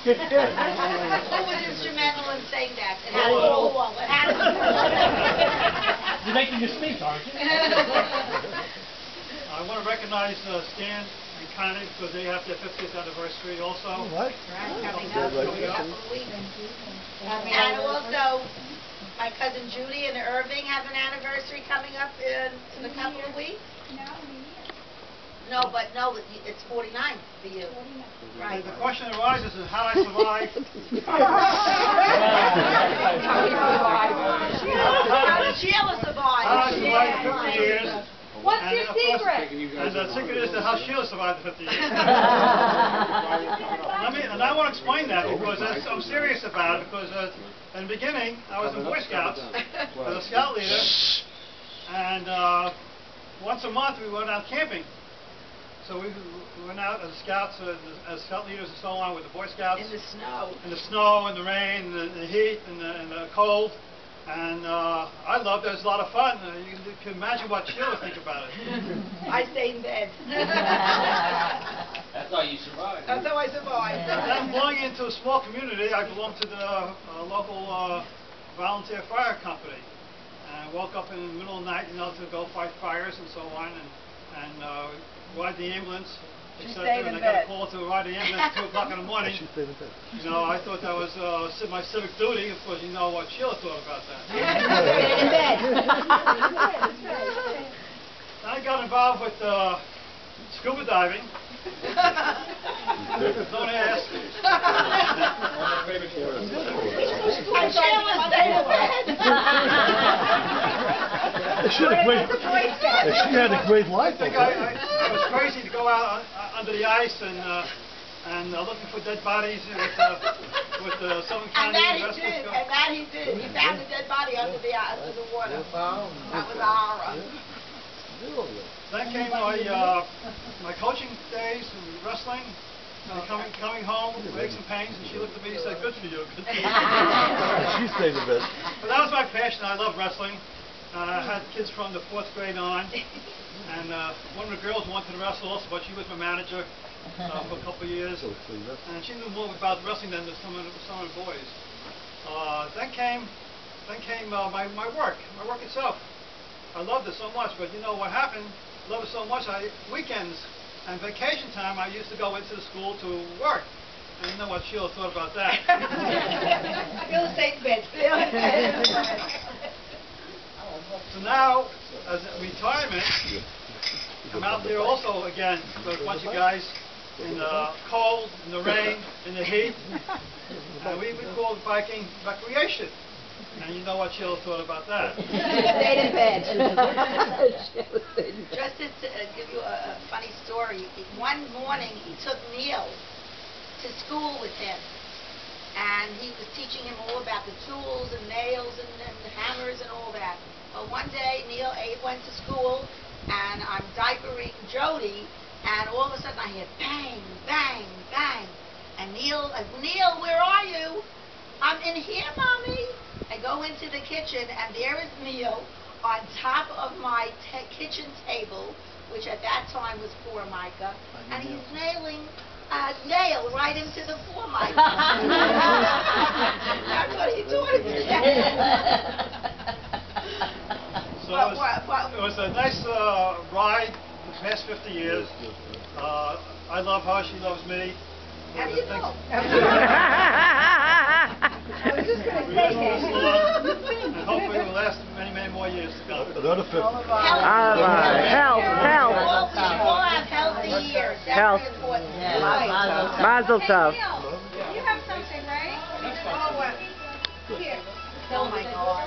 was instrumental in saying that? And how did it go along? What happened? You're making your speech, aren't you? I want to recognize Stan and Connie because they have their 50th anniversary also. What? Coming up in a couple of weeks. And also, my cousin Judy and Irving have an anniversary coming up in a couple of weeks. No, it's 49 for you. Right. The question arises is how I survived. How did Sheila survive? How I survived 50 years. What's your secret? And the secret is how Sheila survived the 50 years. And I want to explain that because I'm serious about it because in the beginning I was in Boy Scouts as a scout leader, and once a month we went out camping. So we went out as scouts, as scout leaders and so on with the Boy Scouts. In the snow. In the snow, in the rain, in the heat, in the cold. And I loved it. It was a lot of fun. You can imagine what Sheila would think about it. I stayed in bed. That's how you survived. That's how I survived. And I'm belonging into a small community. I belong to the local volunteer fire company. And I woke up in the middle of the night, to go fight fires and so on, and ride the ambulance. Except when I got a call to ride the ambulance at 2 o'clock in the morning. I thought that was my civic duty. Of course, you know what Sheila thought about that. In bed. I got involved with scuba diving. Don't ask. And Sheila stayed in bed. She had a great life. I think I was crazy to go out under the ice and looking for dead bodies with Southern County Investment. And that he did. He found a dead body under the water. That was a horror. Then came my coaching days in wrestling. Coming home, aches and pains, and she looked at me and said, "Good for you." Good for you. She stayed in bed. But that was my passion. I love wrestling. I had kids from the 4th grade on, and one of the girls wanted to wrestle also, but she was my manager for a couple of years, and she knew more about wrestling than some of the boys. Then came my work itself. I loved it so much, but you know what happened? I loved it so much. Weekends and vacation time, I used to go into the school to work. And you know what Sheila thought about that. Sheila stayed in bed. So now, as a retirement, I'm out there also again with a bunch of guys in the cold, in the rain, in the heat. And we call biking recreation. And you know what Sheila thought about that. Stayed in bed. Just to give you a funny story, one morning he took Neil to school with him. And he was teaching him all about the tools and nails and the hammers and all that. Well, one day, Sheila Abe went to school, and I'm diapering Jody, and all of a sudden I hear bang, bang, bang. And Neil, where are you? I'm in here, Mommy. I go into the kitchen, and there is Neil on top of my kitchen table, which at that time was Formica, and he's nailing a nail right into the Formica. That's what he taught me. So it was a nice ride the past 50 years. I love her, she loves me. How do you know? I was just going to say that. And hopefully it will last many, many more years to come. Another 50. Health. We all have healthy years. That's really important. Mazel tov. You have something, right? Here. Oh my God.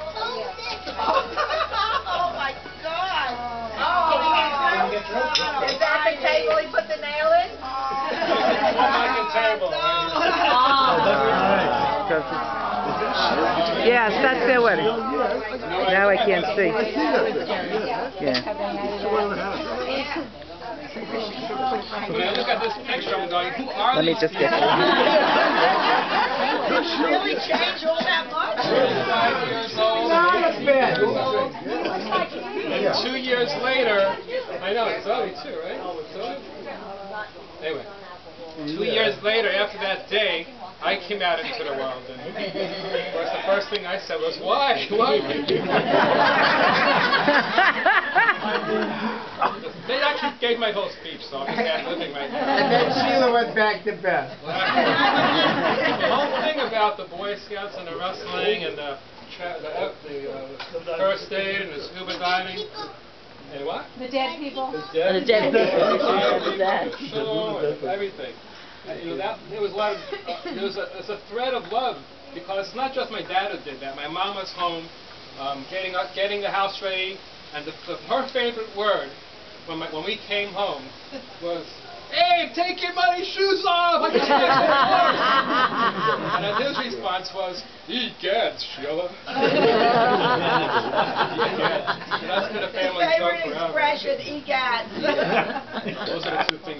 Oh my God. Is that the table he put the nail in? Yes, that's their wedding. Now I can't see. Yeah. When I look at this picture, I'm going, who are Let me these just get people? Really change all that much? 5 years old. And 2 years later, I know, it's only 2, right? So, anyway, 2 years later, after that day, I I came out into the world, and of course the first thing I said was, why? Why? They actually gave my whole speech, so I'm just ad-libbing right now. And then Sheila went back to bed. The whole thing about the Boy Scouts and the wrestling and the first aid and the scuba diving. And what? The dead people. The dead people. The show and everything. You know, there was a lot of, there's a thread of love, because it's not just my dad who did that. My mom was home, getting the house ready, and her favorite word when we came home was, "Hey, take your muddy shoes off! I can see your horse!" And then his response was, "Egads, Sheila." Egads. So that's been a family joke Favorite forever. expression, egads. Those are the two things